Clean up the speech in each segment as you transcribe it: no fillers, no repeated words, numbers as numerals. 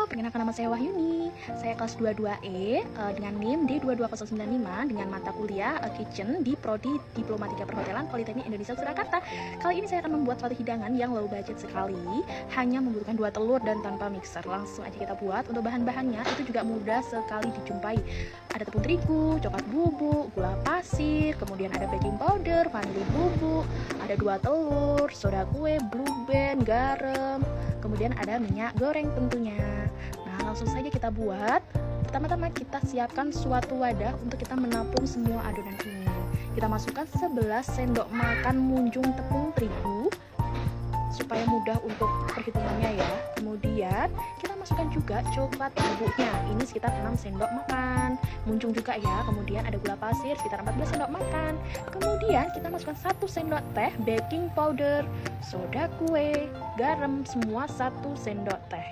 perkenalkan nama saya Wahyuni. Saya kelas 22E dengan NIM D22095 dengan mata kuliah Kitchen di Prodi Diplomatika Perhotelan Politeknik Indonesia Surakarta. Kali ini saya akan membuat suatu hidangan yang low budget sekali, hanya membutuhkan 2 telur dan tanpa mixer. Langsung aja kita buat. Untuk bahan-bahannya itu juga mudah sekali dijumpai. Ada tepung terigu, coklat bubuk, gula pasir, kemudian ada baking powder, vanili bubuk, ada 2 telur, soda kue, blue band, garam, kemudian ada minyak goreng tentunya. Nah, langsung saja kita buat. Pertama-tama kita siapkan suatu wadah untuk kita menampung semua adonan ini. Kita masukkan 11 sendok makan munjung tepung terigu supaya mudah untuk perhitungannya ya. Kemudian kita masukkan juga coklat bubuknya, ini sekitar 6 sendok makan, munjung juga ya. Kemudian ada gula pasir sekitar 14 sendok makan. Kemudian kita masukkan 1 sendok teh baking powder, soda kue, garam, semua 1 sendok teh.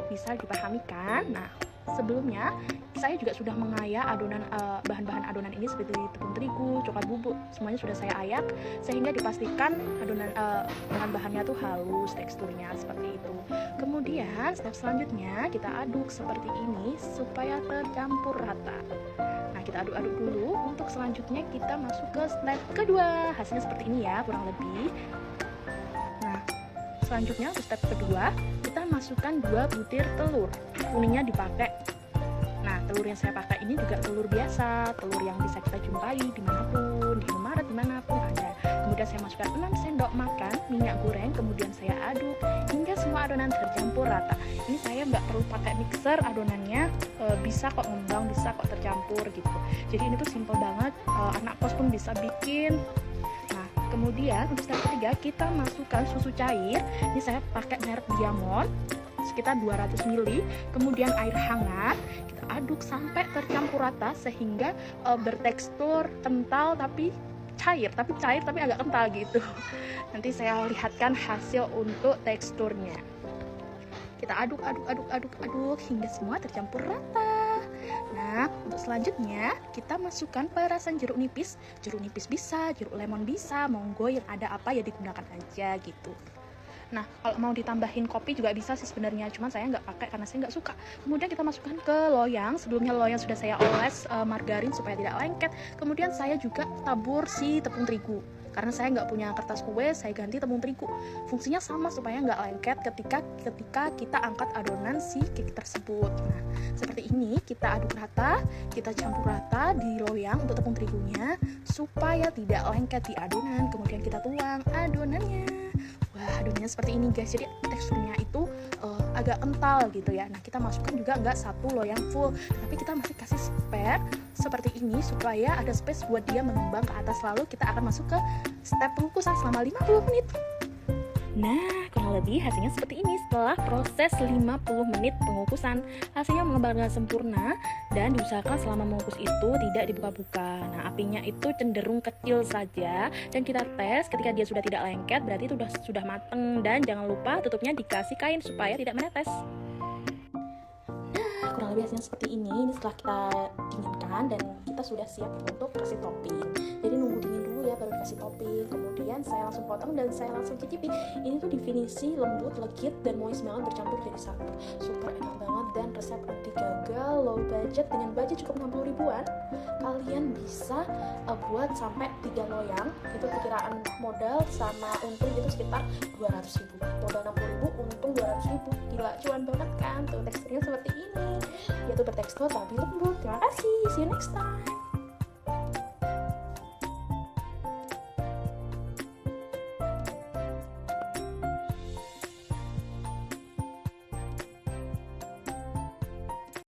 Bisa dipahami kan? Nah, sebelumnya saya juga sudah mengayak adonan bahan-bahan adonan ini seperti tepung terigu, coklat bubuk, semuanya sudah saya ayak sehingga dipastikan adonan bahan-bahannya tuh halus teksturnya seperti itu. Kemudian step selanjutnya kita aduk seperti ini supaya tercampur rata. Nah, kita aduk-aduk dulu. Untuk selanjutnya kita masuk ke step kedua. Hasilnya seperti ini ya, kurang lebih. Nah, selanjutnya untuk step kedua kita masukkan 2 butir telur. Kuningnya dipakai. Nah, telur yang saya pakai ini juga telur biasa, telur yang bisa kita jumpai dimanapun, di Indomaret, dimanapun ada. Kemudian saya masukkan 6 sendok makan minyak goreng, kemudian saya aduk hingga semua adonan tercampur rata. Ini saya nggak perlu pakai mixer, adonannya bisa kok ngembang, bisa kok tercampur gitu. Jadi ini tuh simple banget, anak kos pun bisa bikin. Nah, kemudian untuk step ketiga kita masukkan susu cair. Ini saya pakai merek Diamond sekitar 200 ml, kemudian air hangat, kita aduk sampai tercampur rata sehingga bertekstur kental tapi cair tapi agak kental gitu. Nanti saya lihatkan hasil untuk teksturnya. Kita aduk hingga semua tercampur rata. Nah, untuk selanjutnya kita masukkan perasan jeruk nipis. Jeruk nipis bisa, jeruk lemon bisa, monggo yang ada apa ya digunakan aja gitu. Nah, kalau mau ditambahin kopi juga bisa sih sebenarnya, cuman saya nggak pakai karena saya nggak suka. Kemudian kita masukkan ke loyang. Sebelumnya loyang sudah saya oles margarin supaya tidak lengket. Kemudian saya juga tabur si tepung terigu. Karena saya nggak punya kertas kue, saya ganti tepung terigu. Fungsinya sama supaya nggak lengket ketika kita angkat adonan si cake tersebut. Nah, seperti ini kita aduk rata, kita campur rata di loyang untuk tepung terigunya supaya tidak lengket di adonan. Kemudian kita tuang adonannya. Wah, adonannya seperti ini guys, jadi teksturnya itu agak kental gitu ya. Nah, kita masukkan juga nggak 1 loyang full, tapi kita masih kasih spare seperti ini supaya ada space buat dia mengembang ke atas. Lalu kita akan masuk ke step pengukusan selama 50 menit. Nah, kurang lebih hasilnya seperti ini setelah proses 50 menit pengukusan. Hasilnya mengembang dengan sempurna dan diusahakan selama mengukus itu tidak dibuka-buka. Nah, apinya itu cenderung kecil saja dan kita tes ketika dia sudah tidak lengket berarti itu sudah mateng, dan jangan lupa tutupnya dikasih kain supaya tidak menetes. Nah, kurang lebih hasilnya seperti ini. Ini setelah kita dinginkan dan kita sudah siap untuk kasih topping. Jadi nunggu dingin dulu ya baru kasih topping. Kemudian saya langsung potong dan saya langsung cicipi. Ini tuh definisi lembut, legit, dan moist banget bercampur jadi satu. Super enak banget dan resep anti gagal, low budget dengan budget cukup 60 ribuan. Kalian bisa buat sampai 3 loyang. Itu perkiraan modal sama untung itu sekitar 200 ribu. Modal 60 ribu, untung 200 ribu. Gila, cuan banget kan? Tuh teksturnya seperti ini. Yaitu bertekstur tapi lembut. Terima kasih. See you next time.